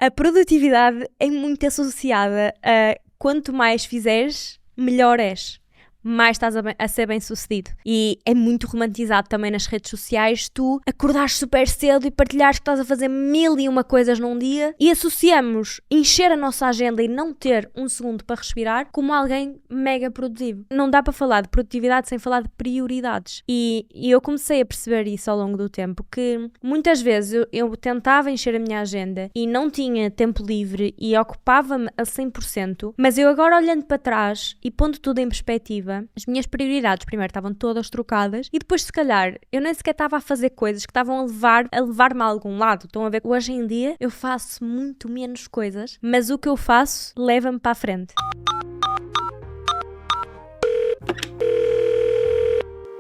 A produtividade é muito associada a quanto mais fizeres, melhor és. Mais estás a ser bem sucedido. E é muito romantizado também nas redes sociais tu acordares super cedo e partilhares que estás a fazer 1001 coisas num dia e associamos encher a nossa agenda e não ter um segundo para respirar como alguém mega produtivo. Não dá para falar de produtividade sem falar de prioridades. E eu comecei a perceber isso ao longo do tempo, que muitas vezes eu tentava encher a minha agenda e não tinha tempo livre e ocupava-me a 100%, mas eu agora olhando para trás e pondo tudo em perspectiva, as minhas prioridades primeiro estavam todas trocadas e depois se calhar eu nem sequer estava a fazer coisas que estavam a levar-me a algum lado. Estão a ver? Hoje em dia eu faço muito menos coisas, mas o que eu faço leva-me para a frente.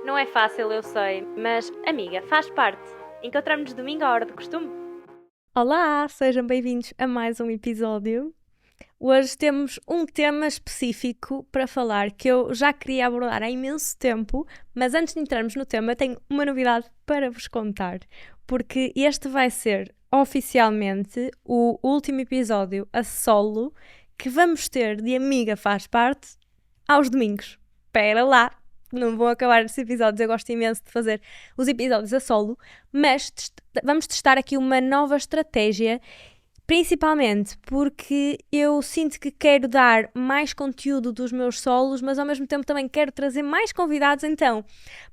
Não é fácil, eu sei, mas amiga, faz parte. Encontramos-nos domingo à hora do costume. Olá, sejam bem-vindos a mais um episódio. Hoje temos um tema específico para falar que eu já queria abordar há imenso tempo, mas antes de entrarmos no tema tenho uma novidade para vos contar, porque este vai ser oficialmente o último episódio a solo que vamos ter de Amiga Faz Parte aos domingos. Espera lá, não vou acabar estes episódios, eu gosto imenso de fazer os episódios a solo, mas vamos testar aqui uma nova estratégia. Principalmente porque eu sinto que quero dar mais conteúdo dos meus solos, mas ao mesmo tempo também quero trazer mais convidados, então,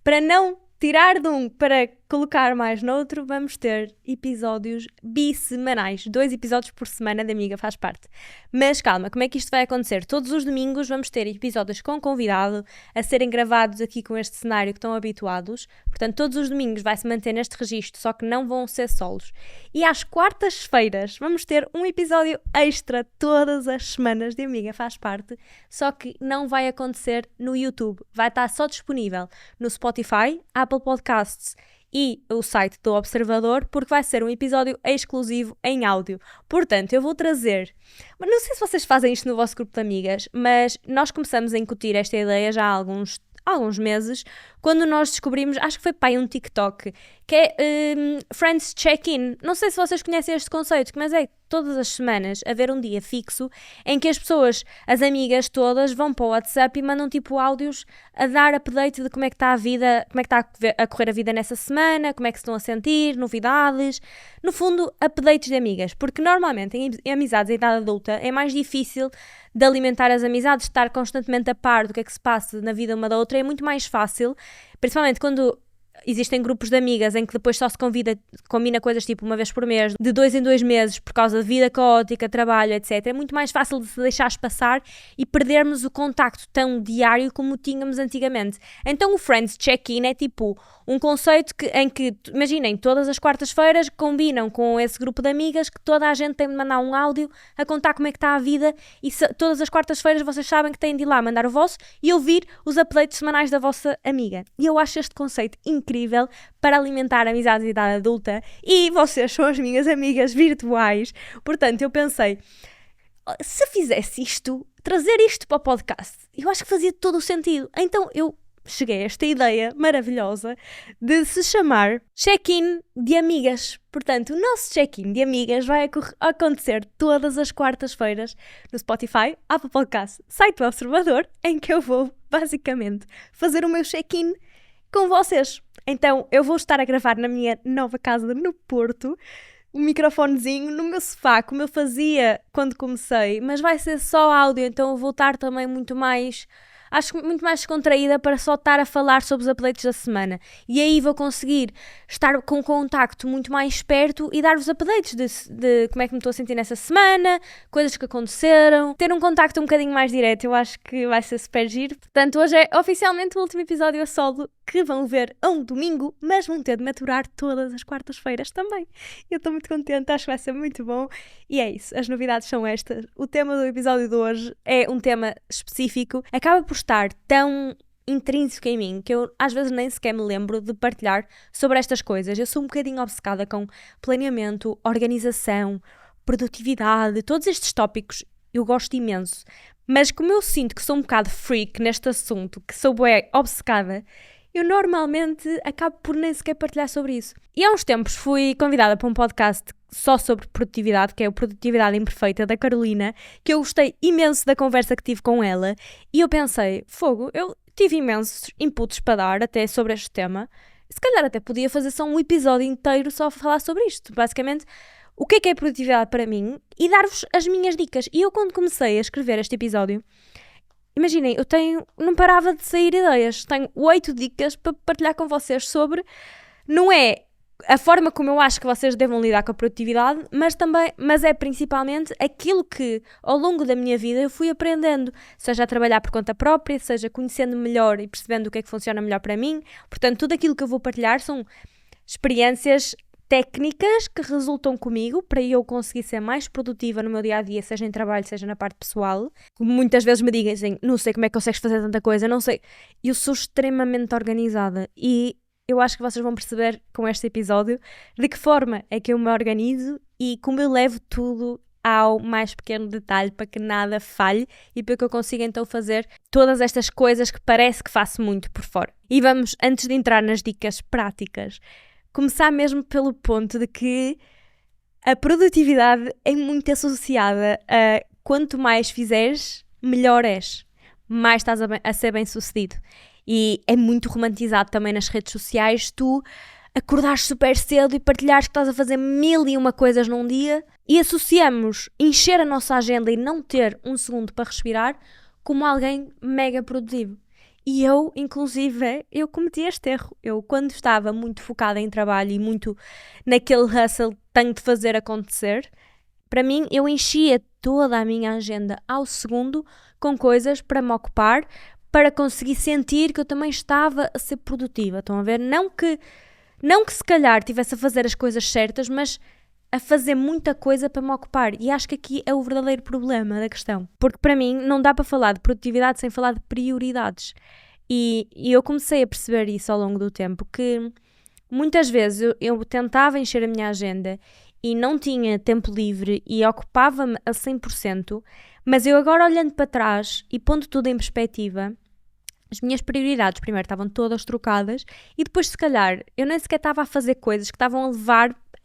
para não tirar de um para colocar mais noutro, vamos ter episódios bissemanais, 2 episódios por semana de Amiga Faz Parte. Mas calma, como é que isto vai acontecer? Todos os domingos vamos ter episódios com convidado a serem gravados aqui com este cenário que estão habituados, portanto todos os domingos vai-se manter neste registro, só que não vão ser solos. E às quartas-feiras vamos ter um episódio extra todas as semanas de Amiga Faz Parte, só que não vai acontecer no YouTube, vai estar só disponível no Spotify, Apple Podcasts e o site do Observador, porque vai ser um episódio exclusivo em áudio. Portanto, eu vou trazer... Não sei se vocês fazem isto no vosso grupo de amigas, mas nós começamos a incutir esta ideia já há alguns meses, quando nós descobrimos, acho que foi pai um TikTok, que é Friends Check-in. Não sei se vocês conhecem este conceito, mas é todas as semanas haver um dia fixo em que as pessoas, as amigas todas, vão para o WhatsApp e mandam tipo áudios a dar update de como é que está a vida, como é que está a correr a vida nessa semana, como é que se estão a sentir, novidades, no fundo, updates de amigas, porque normalmente em amizades em idade adulta é mais difícil de alimentar as amizades, de estar constantemente a par do que é que se passa na vida uma da outra, é muito mais fácil, principalmente quando existem grupos de amigas em que depois só se combina coisas tipo uma vez por mês, de 2 em 2 meses, por causa de vida caótica, trabalho, etc. É muito mais fácil de se deixar passar e perdermos o contacto tão diário como tínhamos antigamente. Então o Friends Check-in é tipo um conceito em que, imaginem, todas as quartas-feiras combinam com esse grupo de amigas que toda a gente tem de mandar um áudio a contar como é que está a vida e todas as quartas-feiras vocês sabem que têm de ir lá mandar o vosso e ouvir os updates semanais da vossa amiga. E eu acho este conceito incrível para alimentar amizades de idade adulta e vocês são as minhas amigas virtuais. Portanto, eu pensei, se fizesse isto, trazer isto para o podcast, eu acho que fazia todo o sentido. Então eu cheguei a esta ideia maravilhosa de se chamar Check-in de Amigas. Portanto, o nosso check-in de amigas vai acontecer todas as quartas-feiras no Spotify, Apple Podcasts, site do Observador, em que eu vou, basicamente, fazer o meu check-in com vocês. Então, eu vou estar a gravar na minha nova casa no Porto, um microfonezinho no meu sofá, como eu fazia quando comecei, mas vai ser só áudio, então eu vou estar também muito mais descontraída para só estar a falar sobre os updates da semana. E aí vou conseguir estar com contacto muito mais perto e dar-vos updates de como é que me estou a sentir nessa semana, coisas que aconteceram, ter um contacto um bocadinho mais direto. Eu acho que vai ser super giro. Portanto, hoje é oficialmente o último episódio a solo que vão ver a um domingo, mas vão ter de maturar todas as quartas-feiras também. Eu estou muito contente, acho que vai ser muito bom. E é isso, as novidades são estas. O tema do episódio de hoje é um tema específico, acaba por estar tão intrínseco em mim que eu às vezes nem sequer me lembro de partilhar sobre estas coisas. Eu sou um bocadinho obcecada com planeamento, organização, produtividade, todos estes tópicos eu gosto imenso. Mas como eu sinto que sou um bocado freak neste assunto, que sou bué obcecada, eu normalmente acabo por nem sequer partilhar sobre isso. E há uns tempos fui convidada para um podcast só sobre produtividade, que é o Produtividade Imperfeita da Carolina, que eu gostei imenso da conversa que tive com ela, e eu pensei, fogo, eu tive imensos inputs para dar até sobre este tema, se calhar até podia fazer só um episódio inteiro só a falar sobre isto, basicamente, o que é produtividade para mim, e dar-vos as minhas dicas. E eu quando comecei a escrever este episódio, imaginem, não parava de sair ideias, tenho 8 dicas para partilhar com vocês sobre, não é a forma como eu acho que vocês devem lidar com a produtividade, mas é principalmente aquilo que ao longo da minha vida eu fui aprendendo, seja a trabalhar por conta própria, seja conhecendo melhor e percebendo o que é que funciona melhor para mim. Portanto, tudo aquilo que eu vou partilhar são experiências técnicas que resultam comigo para eu conseguir ser mais produtiva no meu dia-a-dia, seja em trabalho, seja na parte pessoal. Muitas vezes me dizem, não sei como é que consegues fazer tanta coisa, não sei. Eu sou extremamente organizada e eu acho que vocês vão perceber com este episódio de que forma é que eu me organizo e como eu levo tudo ao mais pequeno detalhe para que nada falhe e para que eu consiga então fazer todas estas coisas que parece que faço muito por fora. E vamos, antes de entrar nas dicas práticas, começar mesmo pelo ponto de que a produtividade é muito associada a quanto mais fizeres, melhor és, mais estás a ser bem sucedido. E é muito romantizado também nas redes sociais tu acordares super cedo e partilhares que estás a fazer 1001 coisas num dia e associamos encher a nossa agenda e não ter um segundo para respirar como alguém mega produtivo. E eu, inclusive, eu cometi este erro. Eu, quando estava muito focada em trabalho e muito naquele hustle, tenho de fazer acontecer, para mim, eu enchia toda a minha agenda ao segundo com coisas para me ocupar, para conseguir sentir que eu também estava a ser produtiva. Estão a ver? Não que se calhar estivesse a fazer as coisas certas, mas a fazer muita coisa para me ocupar. E acho que aqui é o verdadeiro problema da questão. Porque para mim não dá para falar de produtividade sem falar de prioridades. E eu comecei a perceber isso ao longo do tempo, que muitas vezes eu tentava encher a minha agenda e não tinha tempo livre e ocupava-me a 100%, mas eu agora olhando para trás e pondo tudo em perspectiva, as minhas prioridades primeiro estavam todas trocadas e depois se calhar eu nem sequer estava a fazer coisas que estavam a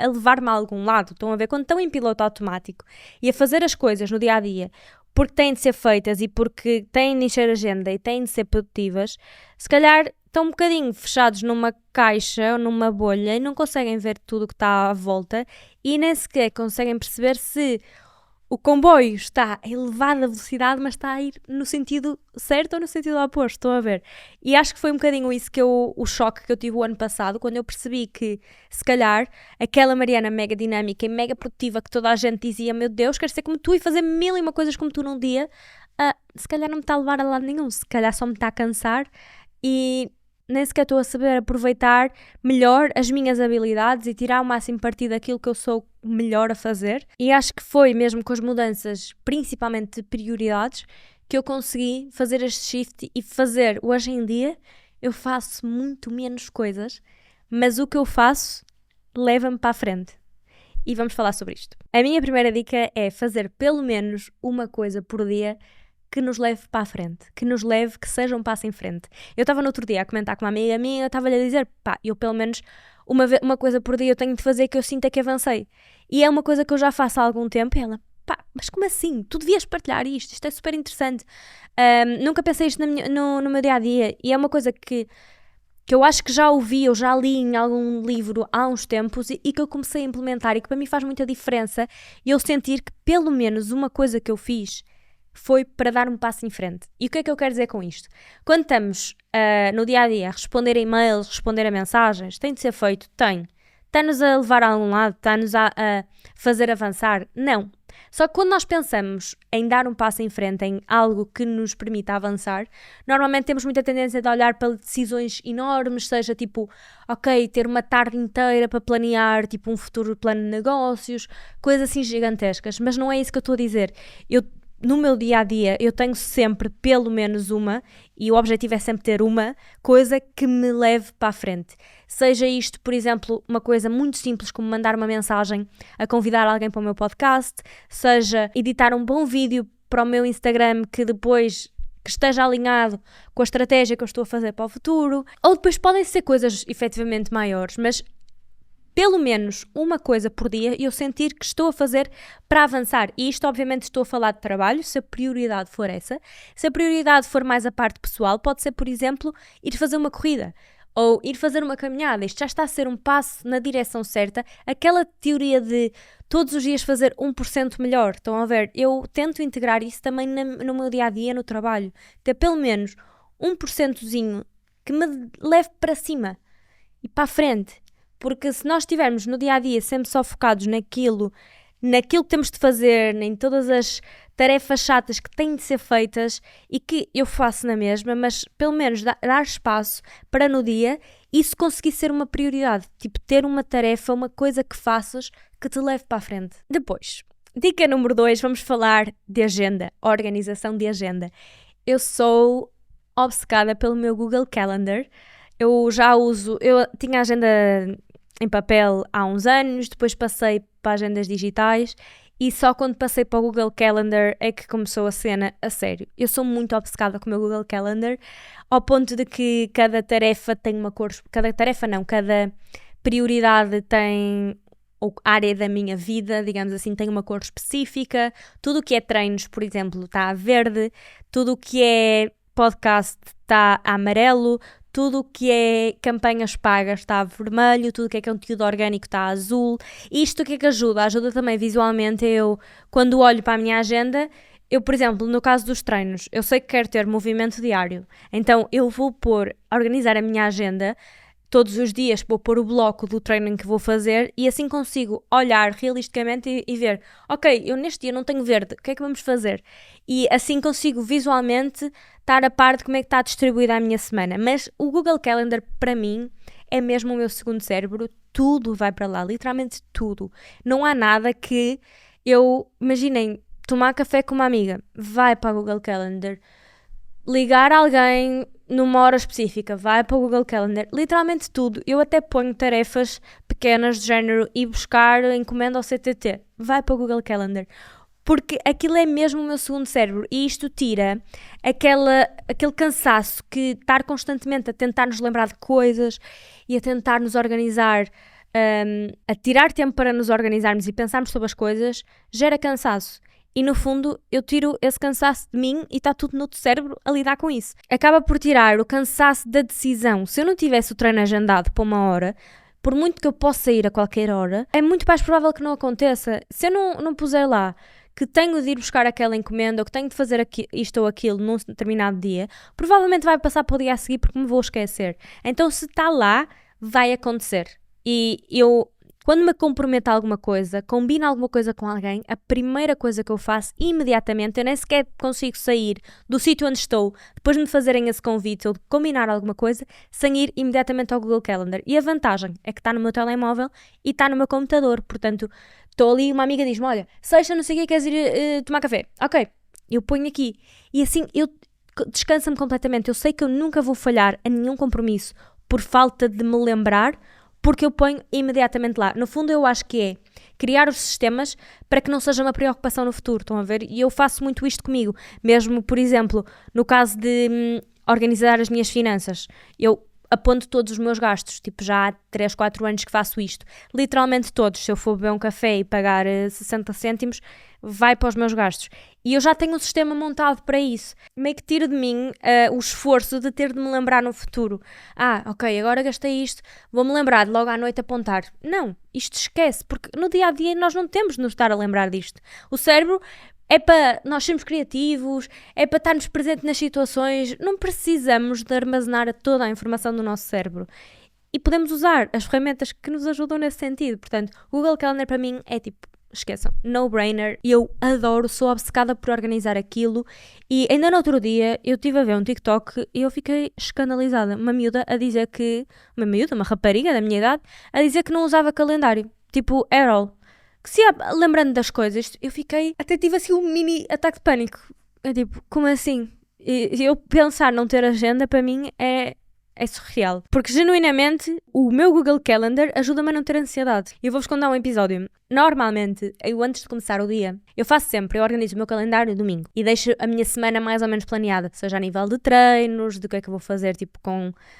levar-me a algum lado. Estão a ver? Quando estão em piloto automático e a fazer as coisas no dia-a-dia porque têm de ser feitas e porque têm de encher a agenda e têm de ser produtivas, se calhar estão um bocadinho fechados numa caixa ou numa bolha e não conseguem ver tudo o que está à volta e nem sequer conseguem perceber se o comboio está a elevada velocidade, mas está a ir no sentido certo ou no sentido oposto, estão a ver? E acho que foi um bocadinho isso o choque que eu tive o ano passado, quando eu percebi que, se calhar, aquela Mariana mega dinâmica e mega produtiva que toda a gente dizia, meu Deus, quero ser como tu e fazer 1001 coisas como tu num dia, se calhar não me está a levar a lado nenhum, se calhar só me está a cansar e nem sequer estou a saber aproveitar melhor as minhas habilidades e tirar o máximo partido daquilo que eu sou melhor a fazer. E acho que foi mesmo com as mudanças, principalmente de prioridades, que eu consegui fazer este shift e fazer, hoje em dia, eu faço muito menos coisas, mas o que eu faço leva-me para a frente. E vamos falar sobre isto. A minha primeira dica é fazer pelo menos uma coisa por dia que nos leve para a frente, que seja um passo em frente. Eu estava no outro dia a comentar com uma amiga minha, eu estava-lhe a dizer, eu pelo menos uma coisa por dia eu tenho de fazer que eu sinta que avancei. E é uma coisa que eu já faço há algum tempo e ela, mas como assim? Tu devias partilhar isto é super interessante. Nunca pensei isto no meu dia-a-dia e é uma coisa que eu acho que já ouvi, eu já li em algum livro há uns tempos e que eu comecei a implementar e que para mim faz muita diferença e eu sentir que pelo menos uma coisa que eu fiz foi para dar um passo em frente. E o que é que eu quero dizer com isto? Quando estamos no dia-a-dia a responder a e-mails, responder a mensagens, tem de ser feito? Tem. Está-nos a levar a algum lado? Está-nos a fazer avançar? Não. Só que quando nós pensamos em dar um passo em frente, em algo que nos permita avançar, normalmente temos muita tendência de olhar para decisões enormes, seja tipo, ter uma tarde inteira para planear, tipo um futuro plano de negócios, coisas assim gigantescas. Mas não é isso que eu estou a dizer. No meu dia-a-dia, eu tenho sempre pelo menos uma, e o objetivo é sempre ter uma coisa que me leve para a frente. Seja isto, por exemplo, uma coisa muito simples como mandar uma mensagem a convidar alguém para o meu podcast, seja editar um bom vídeo para o meu Instagram que esteja alinhado com a estratégia que eu estou a fazer para o futuro, ou depois podem ser coisas efetivamente maiores, mas pelo menos uma coisa por dia eu sentir que estou a fazer para avançar. E isto obviamente estou a falar de trabalho, se a prioridade for essa. Se a prioridade for mais a parte pessoal, pode ser, por exemplo, ir fazer uma corrida ou ir fazer uma caminhada. Isto já está a ser um passo na direção certa. Aquela teoria de todos os dias fazer 1% melhor, estão a ver? Eu tento integrar isso também no meu dia-a-dia, no trabalho. Ter pelo menos 1%zinho que me leve para cima e para a frente. Porque se nós estivermos no dia-a-dia sempre só focados naquilo que temos de fazer, em todas as tarefas chatas que têm de ser feitas e que eu faço na mesma, mas pelo menos dar espaço para no dia isso conseguir ser uma prioridade. Tipo, ter uma tarefa, uma coisa que faças que te leve para a frente. Depois, dica número 2, vamos falar de agenda, organização de agenda. Eu sou obcecada pelo meu Google Calendar. Eu tinha agenda em papel há uns anos, depois passei para agendas digitais e só quando passei para o Google Calendar é que começou a cena a sério. Eu sou muito obcecada com o meu Google Calendar, ao ponto de que cada prioridade tem, ou área da minha vida, digamos assim, tem uma cor específica. Tudo o que é treinos, por exemplo, está a verde, tudo o que é podcast está a amarelo, tudo o que é campanhas pagas está a vermelho, tudo o que é conteúdo orgânico está a azul. E isto o que é que ajuda? Ajuda também visualmente. Eu, quando olho para a minha agenda, por exemplo, no caso dos treinos, eu sei que quero ter movimento diário, então eu vou organizar a minha agenda todos os dias, vou pôr o bloco do treino em que vou fazer e assim consigo olhar realisticamente e ver, ok, eu neste dia não tenho verde, o que é que vamos fazer? E assim consigo visualmente estar a par de como é que está distribuída a minha semana. Mas o Google Calendar, para mim, é mesmo o meu segundo cérebro. Tudo vai para lá, literalmente tudo. Não há nada que imaginem, tomar café com uma amiga, vai para o Google Calendar. Ligar a alguém numa hora específica, vai para o Google Calendar, literalmente tudo. Eu até ponho tarefas pequenas de género e buscar encomenda ao CTT, vai para o Google Calendar, porque aquilo é mesmo o meu segundo cérebro e isto tira aquele cansaço que estar constantemente a tentar nos lembrar de coisas e a tentar nos organizar, a tirar tempo para nos organizarmos e pensarmos sobre as coisas, gera cansaço. E no fundo eu tiro esse cansaço de mim e está tudo no teu cérebro a lidar com isso. Acaba por tirar o cansaço da decisão. Se eu não tivesse o treino agendado para uma hora, por muito que eu possa ir a qualquer hora, é muito mais provável que não aconteça. Se eu não puser lá que tenho de ir buscar aquela encomenda ou que tenho de fazer isto ou aquilo num determinado dia, provavelmente vai passar para o dia a seguir porque me vou esquecer. Então se está lá, vai acontecer. E quando me comprometo a alguma coisa, combino alguma coisa com alguém, a primeira coisa que eu faço imediatamente, eu nem sequer consigo sair do sítio onde estou, depois de me fazerem esse convite ou de combinar alguma coisa, sem ir imediatamente ao Google Calendar. E a vantagem é que está no meu telemóvel e está no meu computador, portanto, estou ali, uma amiga diz-me, olha, sexta, não sei o que, queres ir tomar café? Ok, eu ponho aqui. E assim, descansa-me completamente. Eu sei que eu nunca vou falhar a nenhum compromisso por falta de me lembrar, porque eu ponho imediatamente lá. No fundo, eu acho que é criar os sistemas para que não seja uma preocupação no futuro, estão a ver? E eu faço muito isto comigo. Mesmo, por exemplo, no caso de organizar as minhas finanças, eu aponto todos os meus gastos, tipo já há 3, 4 anos que faço isto, literalmente todos. Se eu for beber um café e pagar 60 cêntimos, vai para os meus gastos. E eu já tenho um sistema montado para isso. Meio que tiro de mim o esforço de ter de me lembrar no futuro. Ok, agora gastei isto, vou-me lembrar de logo à noite apontar. Não, isto esquece, porque no dia-a-dia nós não temos de nos estar a lembrar disto. O cérebro é para nós sermos criativos, é para estarmos presentes nas situações. Não precisamos de armazenar toda a informação do nosso cérebro. E podemos usar as ferramentas que nos ajudam nesse sentido. Portanto, o Google Calendar para mim é tipo, esqueçam, no-brainer. Eu adoro, sou obcecada por organizar aquilo. E ainda no outro dia eu estive a ver um TikTok e eu fiquei escandalizada. Uma uma rapariga da minha idade, a dizer que não usava calendário. Tipo, at all. Que se ia lembrando das coisas, eu até tive assim um mini ataque de pânico. É tipo, como assim? E eu pensar não ter agenda, para mim, é surreal. Porque, genuinamente, o meu Google Calendar ajuda-me a não ter ansiedade. Eu vou-vos contar um episódio. Normalmente, eu antes de começar o dia, eu organizo o meu calendário domingo e deixo a minha semana mais ou menos planeada, seja a nível de treinos, do que é que eu vou fazer tipo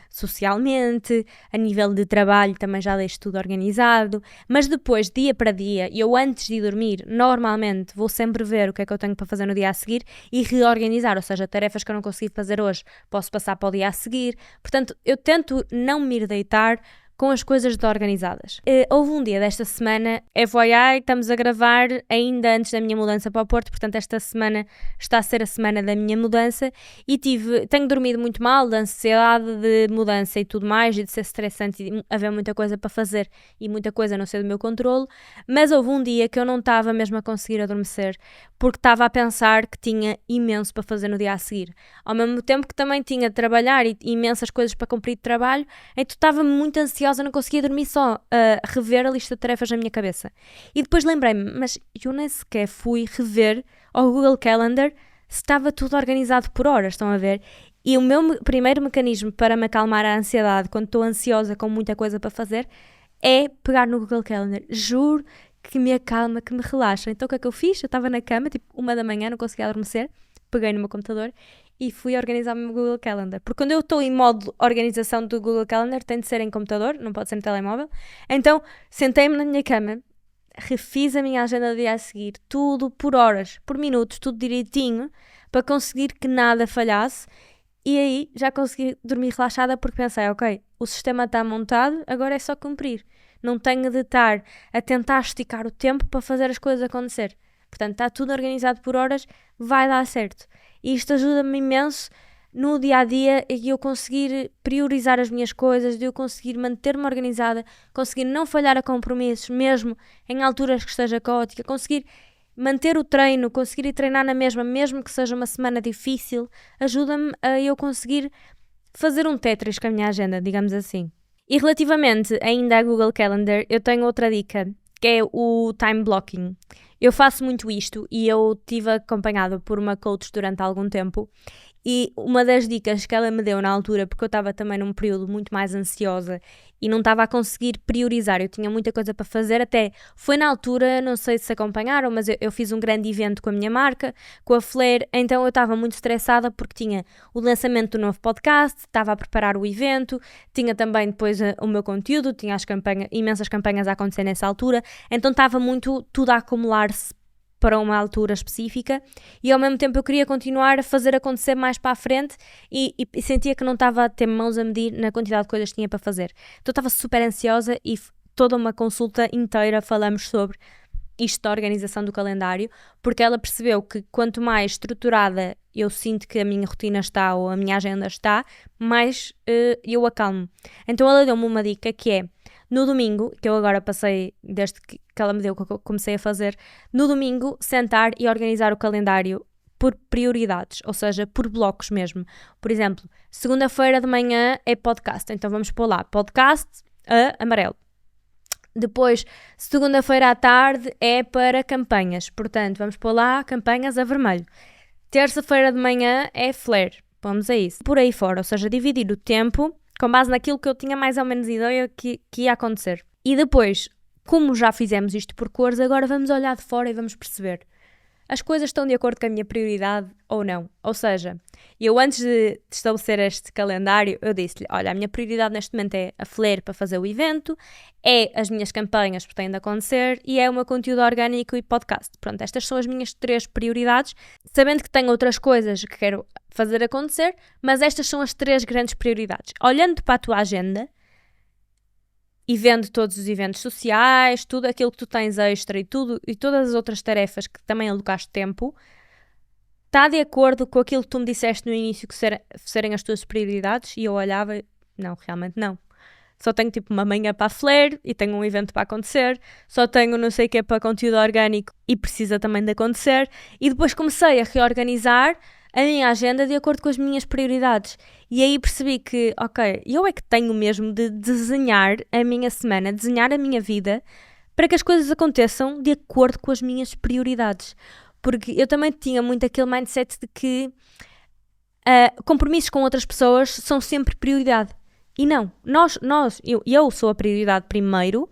socialmente, a nível de trabalho também já deixo tudo organizado, mas depois, dia para dia, eu antes de dormir, normalmente vou sempre ver o que é que eu tenho para fazer no dia a seguir e reorganizar, ou seja, tarefas que eu não consegui fazer hoje, posso passar para o dia a seguir. Portanto, eu tento não me ir deitar com as coisas desorganizadas. Houve um dia desta semana, FYI, estamos a gravar ainda antes da minha mudança para o Porto, portanto esta semana está a ser a semana da minha mudança e tenho dormido muito mal, de ansiedade de mudança e tudo mais, e de ser estressante e haver muita coisa para fazer e muita coisa não ser do meu controle, mas houve um dia que eu não estava mesmo a conseguir adormecer, porque estava a pensar que tinha imenso para fazer no dia a seguir. Ao mesmo tempo que também tinha de trabalhar e imensas coisas para cumprir de trabalho, então estava muito ansiosa, não conseguia dormir só a rever a lista de tarefas na minha cabeça. E depois lembrei-me, mas eu nem sequer fui rever ao Google Calendar se estava tudo organizado por horas, estão a ver? E o meu primeiro mecanismo para me acalmar a ansiedade quando estou ansiosa com muita coisa para fazer é pegar no Google Calendar. Juro que me acalma, que me relaxa. Então o que é que eu fiz? Eu estava na cama, tipo 1 da manhã, não conseguia adormecer, peguei no meu computador e fui organizar o meu Google Calendar. Porque quando eu estou em modo organização do Google Calendar, tem de ser em computador, não pode ser no telemóvel. Então, sentei-me na minha cama, refiz a minha agenda do dia a seguir, tudo por horas, por minutos, tudo direitinho, para conseguir que nada falhasse. E aí já consegui dormir relaxada porque pensei, ok, o sistema está montado, agora é só cumprir. Não tenho de estar a tentar esticar o tempo para fazer as coisas acontecer. Portanto, está tudo organizado por horas, vai dar certo. E isto ajuda-me imenso no dia-a-dia e eu conseguir priorizar as minhas coisas, de eu conseguir manter-me organizada, conseguir não falhar a compromissos, mesmo em alturas que esteja caótica, conseguir manter o treino, conseguir ir treinar na mesma, mesmo que seja uma semana difícil, ajuda-me a eu conseguir fazer um Tetris com a minha agenda, digamos assim. E relativamente ainda à Google Calendar, eu tenho outra dica, que é o time blocking. Eu faço muito isto e eu estive acompanhada por uma coach durante algum tempo e uma das dicas que ela me deu na altura, porque eu estava também num período muito mais ansiosa e não estava a conseguir priorizar, eu tinha muita coisa para fazer, até foi na altura, não sei se acompanharam, mas eu fiz um grande evento com a minha marca, com a Flair, então eu estava muito estressada porque tinha o lançamento do novo podcast, estava a preparar o evento, tinha também depois o meu conteúdo, tinha imensas campanhas a acontecer nessa altura, então estava muito tudo a acumular-se para uma altura específica e ao mesmo tempo eu queria continuar a fazer acontecer mais para a frente e sentia que não estava a ter mãos a medir na quantidade de coisas que tinha para fazer. Então estava super ansiosa e toda uma consulta inteira falamos sobre isto da organização do calendário, porque ela percebeu que quanto mais estruturada eu sinto que a minha rotina está ou a minha agenda está, mais eu acalmo. Então ela deu-me uma dica que é, no domingo, que eu agora passei, desde que ela me deu, que eu comecei a fazer, no domingo, sentar e organizar o calendário por prioridades, ou seja, por blocos mesmo. Por exemplo, segunda-feira de manhã é podcast, então vamos pôr lá, podcast amarelo. Depois, segunda-feira à tarde é para campanhas, portanto, vamos pôr lá campanhas a vermelho. Terça-feira de manhã é flare, vamos a isso. Por aí fora, ou seja, dividir o tempo com base naquilo que eu tinha mais ou menos ideia que ia acontecer. E depois, como já fizemos isto por cores, agora vamos olhar de fora e vamos perceber. As coisas estão de acordo com a minha prioridade ou não? Ou seja, eu antes de estabelecer este calendário, eu disse-lhe, olha, a minha prioridade neste momento é a Flair para fazer o evento, é as minhas campanhas que têm de acontecer e é o meu conteúdo orgânico e podcast. Pronto, estas são as minhas 3 prioridades, sabendo que tenho outras coisas que quero fazer acontecer, mas estas são as 3 grandes prioridades. Olhando para a tua agenda e vendo todos os eventos sociais, tudo aquilo que tu tens extra e todas as outras tarefas que também alocaste tempo, está de acordo com aquilo que tu me disseste no início que serem as tuas prioridades? E eu olhava, não, realmente não. Só tenho tipo uma manhã para a Flair e tenho um evento para acontecer, só tenho não sei o que é para conteúdo orgânico e precisa também de acontecer. E depois comecei a reorganizar a minha agenda de acordo com as minhas prioridades. E aí percebi que, ok, eu é que tenho mesmo de desenhar a minha semana, desenhar a minha vida para que as coisas aconteçam de acordo com as minhas prioridades. Porque eu também tinha muito aquele mindset de que compromissos com outras pessoas são sempre prioridade. E não, eu sou a prioridade primeiro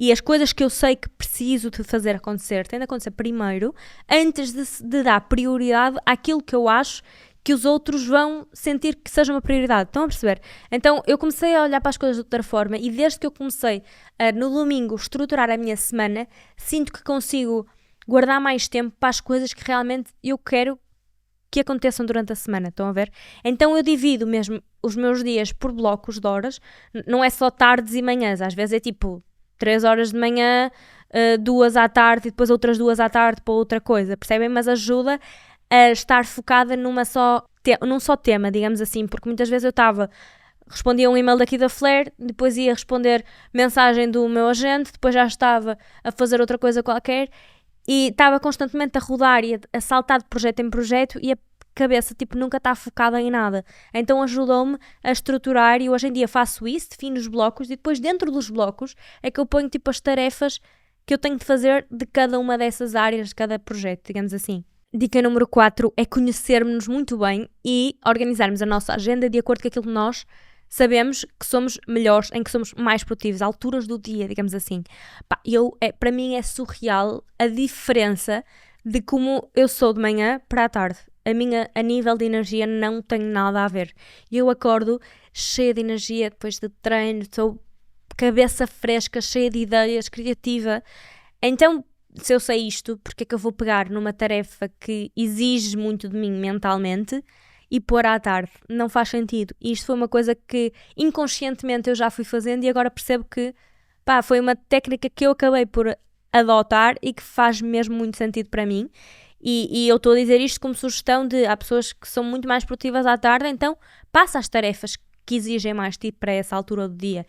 e as coisas que eu sei que preciso de fazer acontecer têm de acontecer primeiro, antes de dar prioridade àquilo que eu acho que os outros vão sentir que seja uma prioridade. Estão a perceber? Então eu comecei a olhar para as coisas de outra forma e desde que eu comecei a, no domingo, estruturar a minha semana, sinto que consigo guardar mais tempo para as coisas que realmente eu quero que aconteçam durante a semana, estão a ver? Então eu divido mesmo os meus dias por blocos de horas, não é só tardes e manhãs, às vezes é tipo 3 horas de manhã, 2 à tarde e depois outras 2 à tarde para outra coisa, percebem? Mas ajuda a estar focada num só tema, digamos assim, porque muitas vezes eu respondia um e-mail daqui da Flare, depois ia responder mensagem do meu agente, depois já estava a fazer outra coisa qualquer e estava constantemente a rodar e a saltar de projeto em projeto e a cabeça tipo nunca está focada em nada. Então ajudou-me a estruturar e hoje em dia faço isso, defino os blocos e depois dentro dos blocos é que eu ponho tipo as tarefas que eu tenho de fazer de cada uma dessas áreas, de cada projeto, digamos assim. Dica número 4 é conhecermos-nos muito bem e organizarmos a nossa agenda de acordo com aquilo que nós sabemos que somos melhores, em que somos mais produtivos, alturas do dia, digamos assim. Para mim é surreal a diferença de como eu sou de manhã para a tarde. A nível de energia não tem nada a ver. Eu acordo cheia de energia depois de treino, estou cabeça fresca, cheia de ideias, criativa. Então, se eu sei isto, porque é que eu vou pegar numa tarefa que exige muito de mim mentalmente e pôr à tarde? Não faz sentido. E isto foi uma coisa que inconscientemente eu já fui fazendo e agora percebo que foi uma técnica que eu acabei por adotar e que faz mesmo muito sentido para mim. E eu estou a dizer isto como sugestão de há pessoas que são muito mais produtivas à tarde, então passa as tarefas que exigem mais tipo para essa altura do dia.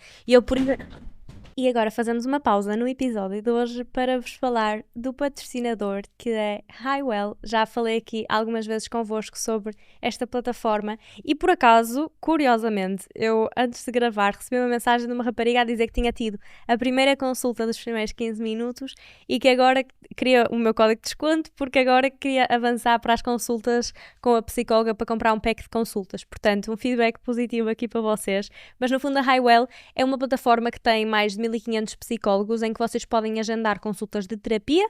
E agora fazemos uma pausa no episódio de hoje para vos falar do patrocinador que é Highwell. Já falei aqui algumas vezes convosco sobre esta plataforma e por acaso, curiosamente, eu antes de gravar recebi uma mensagem de uma rapariga a dizer que tinha tido a primeira consulta dos primeiros 15 minutos e que agora queria o meu código de desconto porque agora queria avançar para as consultas com a psicóloga para comprar um pack de consultas. Portanto, um feedback positivo aqui para vocês. Mas no fundo a Highwell é uma plataforma que tem mais de 1500 psicólogos em que vocês podem agendar consultas de terapia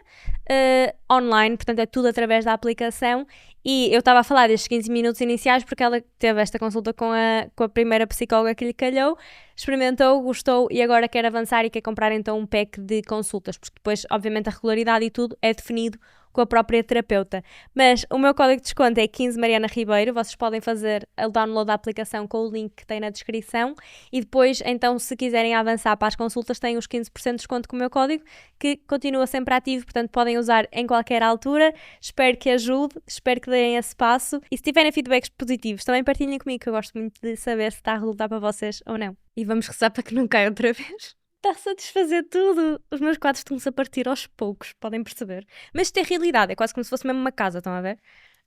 online, portanto é tudo através da aplicação e eu estava a falar destes 15 minutos iniciais porque ela teve esta consulta com a primeira psicóloga que lhe calhou, experimentou, gostou e agora quer avançar e quer comprar então um pack de consultas, porque depois obviamente a regularidade e tudo é definido com a própria terapeuta. Mas o meu código de desconto é 15 Mariana Ribeiro, vocês podem fazer o download da aplicação com o link que tem na descrição e depois, então, se quiserem avançar para as consultas, têm os 15% de desconto com o meu código, que continua sempre ativo, portanto podem usar em qualquer altura. Espero que ajude, espero que deem esse passo e se tiverem feedbacks positivos, também partilhem comigo, que eu gosto muito de saber se está a resultar para vocês ou não. E vamos rezar para que não caia outra vez. Está-se a desfazer tudo. Os meus quadros estão-se a partir aos poucos, podem perceber. Mas isto é realidade, é quase como se fosse mesmo uma casa, estão a ver?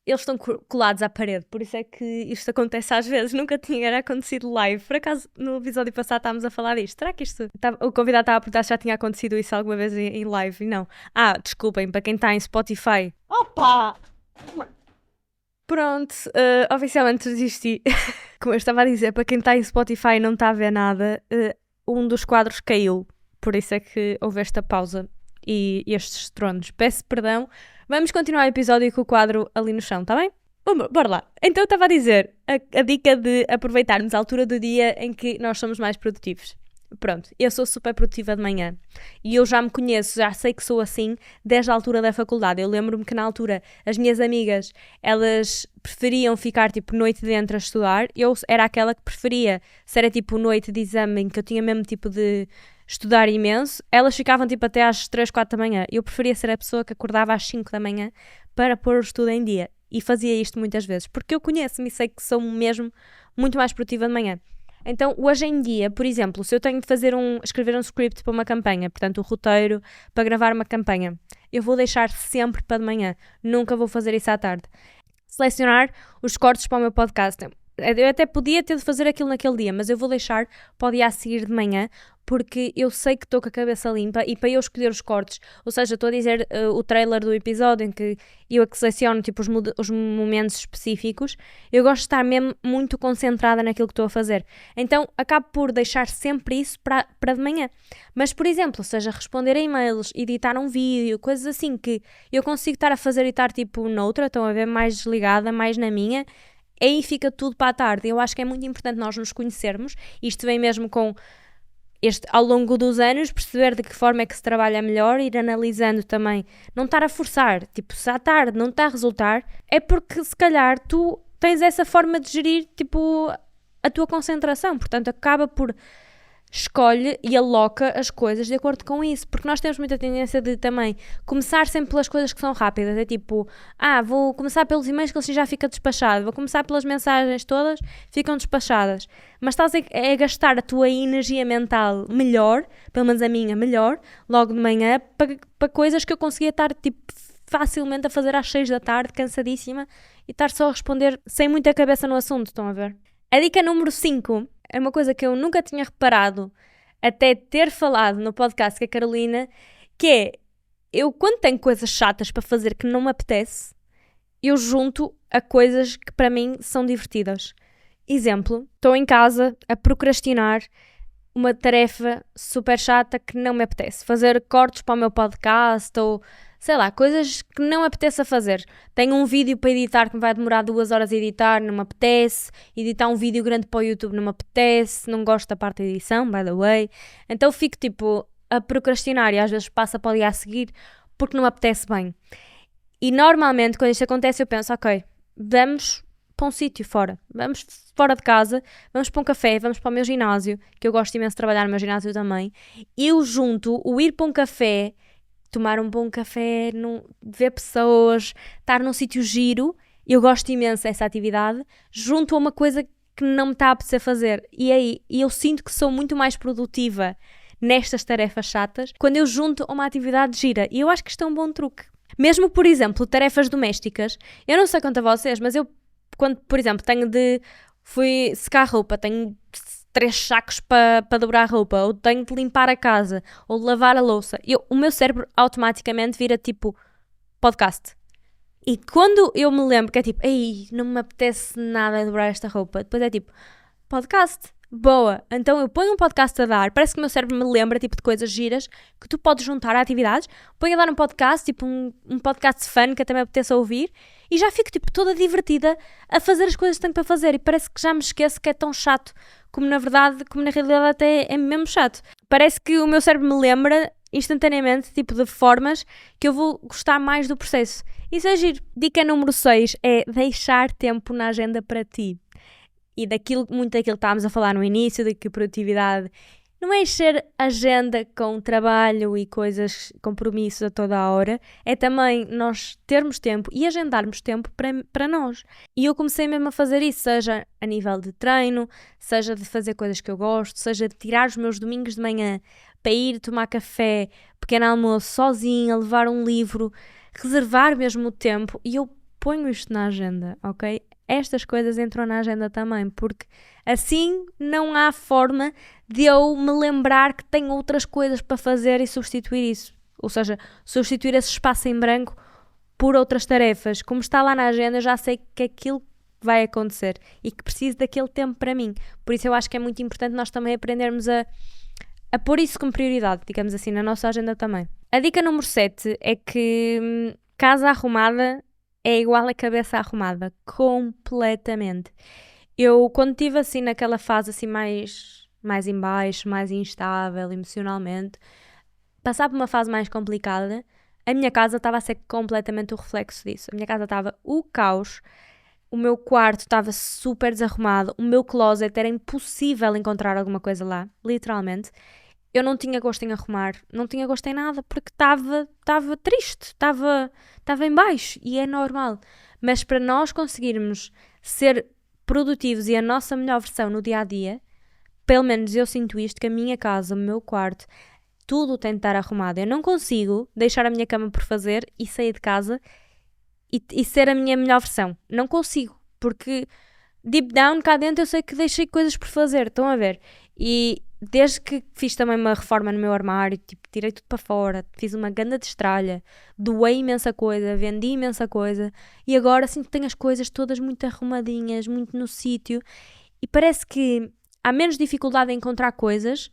Eles estão colados à parede, por isso é que isto acontece às vezes. Nunca tinha acontecido live. Por acaso, no episódio passado estávamos a falar disto. Será que o convidado estava a perguntar se já tinha acontecido isso alguma vez em live? Não. Desculpem, para quem está em Spotify. Opa! Pronto, oficialmente desisti. Como eu estava a dizer, para quem está em Spotify e não está a ver nada, um dos quadros caiu, por isso é que houve esta pausa e estes estrondo. Peço perdão, vamos continuar o episódio com o quadro ali no chão, tá bem? Bora lá. Então eu estava a dizer a dica de aproveitarmos a altura do dia em que nós somos mais produtivos. Pronto, eu sou super produtiva de manhã e eu já me conheço, já sei que sou assim desde a altura da faculdade. Eu lembro-me que na altura as minhas amigas, elas preferiam ficar tipo noite dentro a estudar. Eu era aquela que preferia, se era tipo noite de exame em que eu tinha mesmo tipo de estudar imenso, elas ficavam tipo até às 3, 4 da manhã. Eu preferia ser a pessoa que acordava às 5 da manhã para pôr o estudo em dia e fazia isto muitas vezes, porque eu conheço-me e sei que sou mesmo muito mais produtiva de manhã. Então, hoje em dia, por exemplo, se eu tenho de escrever um script para uma campanha, portanto, o roteiro para gravar uma campanha, eu vou deixar sempre para de manhã. Nunca vou fazer isso à tarde. Selecionar os cortes para o meu podcast. Eu até podia ter de fazer aquilo naquele dia, mas eu vou deixar para o dia a seguir de manhã, porque eu sei que estou com a cabeça limpa e para eu escolher os cortes, ou seja, estou a dizer o trailer do episódio em que eu é que seleciono tipo, os momentos específicos, eu gosto de estar mesmo muito concentrada naquilo que estou a fazer. Então acabo por deixar sempre isso para de manhã. Mas, por exemplo, seja responder a e-mails, editar um vídeo, coisas assim que eu consigo estar a fazer e estar tipo noutra, estão a ver, mais desligada, mais na minha, aí fica tudo para a tarde. Eu acho que é muito importante nós nos conhecermos. Isto vem mesmo com ao longo dos anos, perceber de que forma é que se trabalha melhor, ir analisando também. Não estar a forçar. Tipo, se à tarde não está a resultar, é porque se calhar tu tens essa forma de gerir, tipo, a tua concentração. Portanto, acaba por escolhe e aloca as coisas de acordo com isso, porque nós temos muita tendência de também começar sempre pelas coisas que são rápidas, é tipo, vou começar pelos e-mails que assim já fica despachado, vou começar pelas mensagens todas, ficam despachadas, mas estás a gastar a tua energia mental melhor, pelo menos a minha melhor, logo de manhã, para coisas que eu conseguia estar tipo facilmente a fazer às 6 da tarde, cansadíssima, e estar só a responder sem muita cabeça no assunto, estão a ver? A dica número 5 é uma coisa que eu nunca tinha reparado até ter falado no podcast com a Carolina, que é, eu quando tenho coisas chatas para fazer que não me apetece, eu junto a coisas que para mim são divertidas. Exemplo, estou em casa a procrastinar uma tarefa super chata que não me apetece. Fazer cortes para o meu podcast ou, sei lá, coisas que não me apetece a fazer. Tenho um vídeo para editar que me vai demorar 2 horas a editar, não me apetece. Editar um vídeo grande para o YouTube não me apetece. Não gosto da parte da edição, by the way. Então fico tipo a procrastinar e às vezes passa para o dia a seguir porque não me apetece bem. E normalmente quando isto acontece eu penso, ok, vamos para um sítio fora, vamos fora de casa, vamos para um café, vamos para o meu ginásio, que eu gosto imenso de trabalhar no meu ginásio também. Eu junto o ir para um café, tomar um bom café, ver pessoas, estar num sítio giro, eu gosto imenso dessa atividade, junto a uma coisa que não me está a apetecer fazer. E aí eu sinto que sou muito mais produtiva nestas tarefas chatas quando eu junto a uma atividade gira. E eu acho que isto é um bom truque. Mesmo, por exemplo, tarefas domésticas, eu não sei quanto a vocês, mas eu quando, por exemplo, fui secar roupa, tenho 3 sacos para dobrar a roupa, ou tenho de limpar a casa, ou de lavar a louça, o meu cérebro automaticamente vira tipo podcast. E quando eu me lembro que é tipo, ei, não me apetece nada dobrar esta roupa, depois é tipo, podcast. Boa, então eu ponho um podcast a dar, parece que o meu cérebro me lembra tipo de coisas giras que tu podes juntar a atividades, ponho a dar um podcast, tipo um podcast fun que eu também apetece ouvir e já fico tipo toda divertida a fazer as coisas que tenho para fazer e parece que já me esqueço que é tão chato como na realidade até é mesmo chato. Parece que o meu cérebro me lembra instantaneamente tipo de formas que eu vou gostar mais do processo. Isso é giro. Dica número 6 é deixar tempo na agenda para ti. E muito daquilo que estávamos a falar no início, de que produtividade não é encher agenda com trabalho e coisas, compromissos a toda a hora, é também nós termos tempo e agendarmos tempo para nós. E eu comecei mesmo a fazer isso, seja a nível de treino, seja de fazer coisas que eu gosto, seja de tirar os meus domingos de manhã para ir tomar café, pequeno almoço, sozinha, levar um livro, reservar mesmo o tempo e eu ponho isto na agenda, ok? Estas coisas entram na agenda também, porque assim não há forma de eu me lembrar que tenho outras coisas para fazer e substituir isso. Ou seja, substituir esse espaço em branco por outras tarefas. Como está lá na agenda, eu já sei que aquilo vai acontecer e que preciso daquele tempo para mim. Por isso eu acho que é muito importante nós também aprendermos a pôr isso como prioridade, digamos assim, na nossa agenda também. A dica número 7 é que casa arrumada é igual a cabeça arrumada, completamente. Eu, quando estive assim naquela fase assim mais em baixo, mais instável emocionalmente, passar por uma fase mais complicada, a minha casa estava a ser completamente o reflexo disso. A minha casa estava o caos, o meu quarto estava super desarrumado, o meu closet era impossível encontrar alguma coisa lá, literalmente. Eu não tinha gosto em arrumar, não tinha gosto em nada, porque estava triste, estava em baixo, e é normal. Mas para nós conseguirmos ser produtivos e a nossa melhor versão no dia-a-dia, pelo menos eu sinto isto, que a minha casa, o meu quarto, tudo tem de estar arrumado. Eu não consigo deixar a minha cama por fazer e sair de casa e ser a minha melhor versão. Não consigo, porque deep down, cá dentro, eu sei que deixei coisas por fazer, estão a ver? E desde que fiz também uma reforma no meu armário, tipo, tirei tudo para fora, fiz uma ganda de estralha, doei imensa coisa, vendi imensa coisa, e agora sinto que tenho as coisas todas muito arrumadinhas, muito no sítio, e parece que há menos dificuldade em encontrar coisas,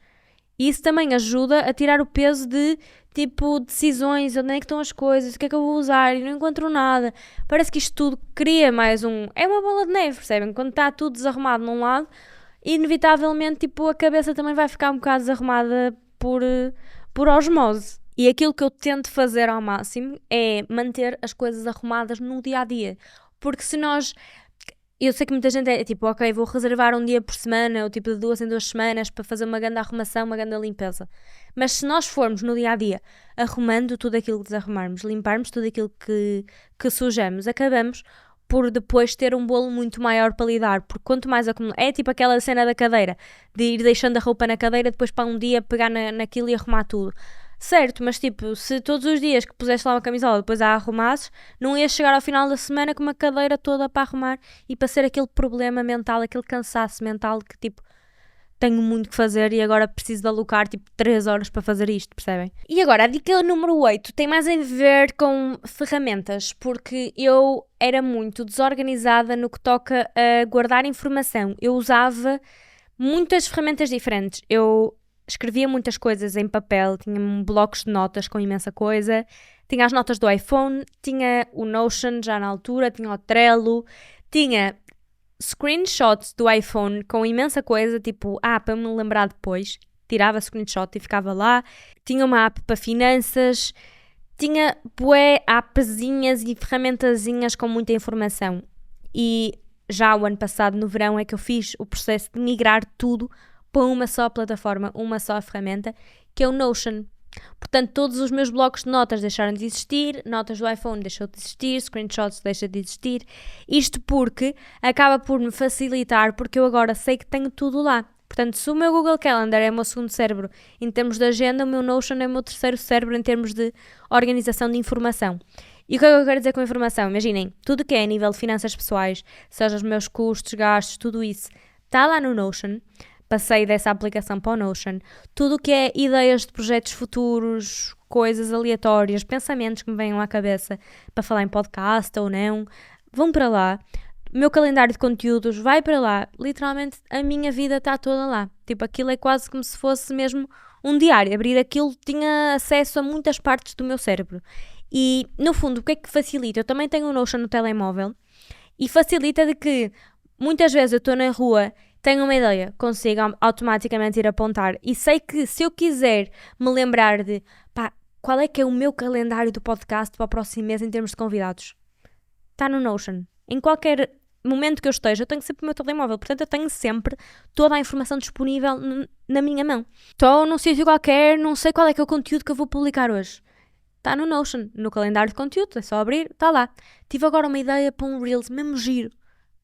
e isso também ajuda a tirar o peso de, tipo, decisões, onde é que estão as coisas, o que é que eu vou usar, e não encontro nada. Parece que isto tudo cria mais um... É uma bola de neve, percebem? Quando está tudo desarrumado num lado, inevitavelmente, tipo, a cabeça também vai ficar um bocado desarrumada por osmose. E aquilo que eu tento fazer ao máximo é manter as coisas arrumadas no dia-a-dia. Porque se nós... Eu sei que muita gente é tipo, ok, vou reservar um dia por semana, ou tipo de 2 em 2 semanas para fazer uma grande arrumação, uma grande limpeza. Mas se nós formos no dia-a-dia arrumando tudo aquilo que desarrumarmos, limparmos tudo aquilo que sujamos, acabamos por depois ter um bolo muito maior para lidar, porque quanto mais acumulamos... É tipo aquela cena da cadeira, de ir deixando a roupa na cadeira, depois para um dia pegar naquilo e arrumar tudo. Certo, mas tipo, se todos os dias que puseste lá uma camisola depois a arrumasses, não ias chegar ao final da semana com uma cadeira toda para arrumar e para ser aquele problema mental, aquele cansaço mental que tipo, tenho muito que fazer e agora preciso de alocar tipo 3 horas para fazer isto, percebem? E agora, a dica número 8 tem mais a ver com ferramentas, porque eu era muito desorganizada no que toca a guardar informação. Eu usava muitas ferramentas diferentes. Eu escrevia muitas coisas em papel, tinha blocos de notas com imensa coisa, tinha as notas do iPhone, tinha o Notion já na altura, tinha o Trello, tinha screenshots do iPhone com imensa coisa, tipo, para me lembrar depois, tirava screenshot e ficava lá, tinha uma app para finanças, tinha bué appzinhas e ferramentazinhas com muita informação. E já o ano passado, no verão, é que eu fiz o processo de migrar tudo para uma só plataforma, uma só ferramenta, que é o Notion. Portanto, todos os meus blocos de notas deixaram de existir, notas do iPhone deixou de existir, screenshots deixam de existir. Isto porque acaba por me facilitar, porque eu agora sei que tenho tudo lá. Portanto, se o meu Google Calendar é o meu segundo cérebro em termos de agenda, o meu Notion é o meu terceiro cérebro em termos de organização de informação. E o que é que eu quero dizer com informação? Imaginem, tudo que é a nível de finanças pessoais, seja os meus custos, gastos, tudo isso, está lá no Notion. Passei dessa aplicação para o Notion. Tudo o que é ideias de projetos futuros, coisas aleatórias, pensamentos que me venham à cabeça para falar em podcast ou não, vão para lá. O meu calendário de conteúdos vai para lá. Literalmente a minha vida está toda lá. Tipo, aquilo é quase como se fosse mesmo um diário. Abrir aquilo tinha acesso a muitas partes do meu cérebro. E no fundo, o que é que facilita? Eu também tenho o Notion no telemóvel e facilita de que muitas vezes eu estou na rua, tenho uma ideia, consigo automaticamente ir apontar e sei que se eu quiser me lembrar de qual é que é o meu calendário do podcast para o próximo mês em termos de convidados, está no Notion. Em qualquer momento que eu esteja, eu tenho sempre o meu telemóvel, portanto eu tenho sempre toda a informação disponível na minha mão. Estou num sítio qualquer, não sei qual é que é o conteúdo que eu vou publicar hoje. Está no Notion, no calendário de conteúdo, é só abrir, está lá. Tive agora uma ideia para um Reels, mesmo giro.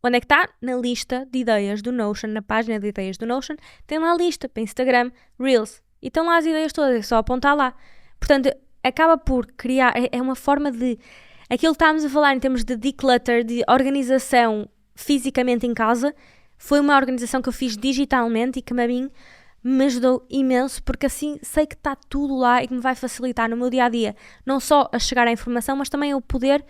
Onde é que está? Na lista de ideias do Notion, na página de ideias do Notion, tem lá a lista para Instagram, Reels. E estão lá as ideias todas, é só apontar lá. Portanto, acaba por criar, é uma forma de... Aquilo que estávamos a falar em termos de declutter, de organização fisicamente em casa, foi uma organização que eu fiz digitalmente e que a mim me ajudou imenso, porque assim sei que está tudo lá e que me vai facilitar no meu dia-a-dia, não só a chegar à informação, mas também eu poder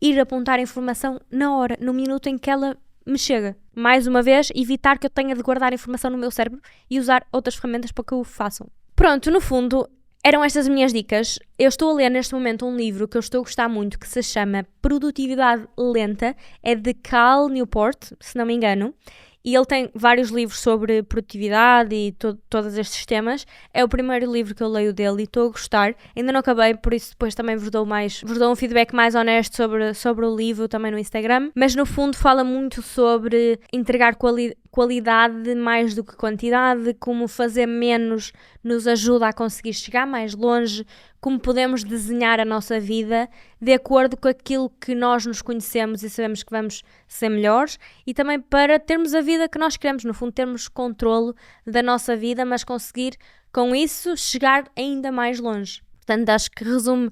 ir apontar a informação na hora, no minuto em que ela me chega. Mais uma vez, evitar que eu tenha de guardar informação no meu cérebro e usar outras ferramentas para que o façam. Pronto, no fundo, eram estas as minhas dicas. Eu estou a ler neste momento um livro que eu estou a gostar muito, que se chama Produtividade Lenta, é de Cal Newport, se não me engano, e ele tem vários livros sobre produtividade e todos estes temas. É o primeiro livro que eu leio dele e estou a gostar. Ainda não acabei, por isso depois também vos dou um feedback mais honesto sobre o livro também no Instagram. Mas no fundo fala muito sobre entregar qualidade mais do que quantidade, como fazer menos nos ajuda a conseguir chegar mais longe, como podemos desenhar a nossa vida de acordo com aquilo que nós nos conhecemos e sabemos que vamos ser melhores, e também para termos a vida que nós queremos, no fundo termos controlo da nossa vida, mas conseguir com isso chegar ainda mais longe. Portanto, acho que resume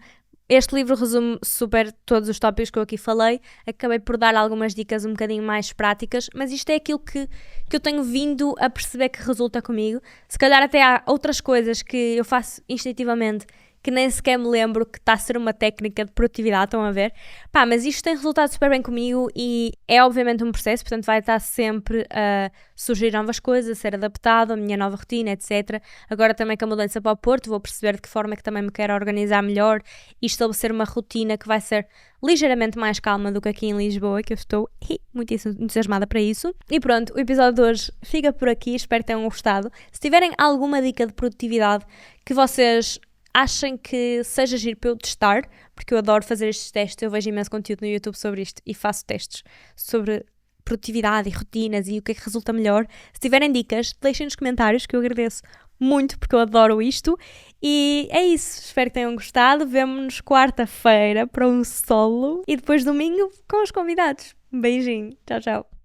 Este livro resume super todos os tópicos que eu aqui falei. Acabei por dar algumas dicas um bocadinho mais práticas, mas isto é aquilo que eu tenho vindo a perceber que resulta comigo. Se calhar até há outras coisas que eu faço instintivamente que nem sequer me lembro que está a ser uma técnica de produtividade, estão a ver? Pá, mas isto tem resultado super bem comigo e é obviamente um processo, portanto vai estar sempre a surgir novas coisas, a ser adaptado, a minha nova rotina, etc. Agora também com a mudança para o Porto, vou perceber de que forma é que também me quero organizar melhor e estabelecer uma rotina que vai ser ligeiramente mais calma do que aqui em Lisboa, que eu estou muito entusiasmada para isso. E pronto, o episódio de hoje fica por aqui, espero que tenham gostado. Se tiverem alguma dica de produtividade que vocês achem que seja giro para eu testar, porque eu adoro fazer estes testes, eu vejo imenso conteúdo no YouTube sobre isto e faço testes sobre produtividade e rotinas e o que é que resulta melhor. Se tiverem dicas, deixem nos comentários que eu agradeço muito porque eu adoro isto. E é isso, espero que tenham gostado. Vemo-nos quarta-feira para um solo e depois domingo com os convidados. Um beijinho, tchau, tchau.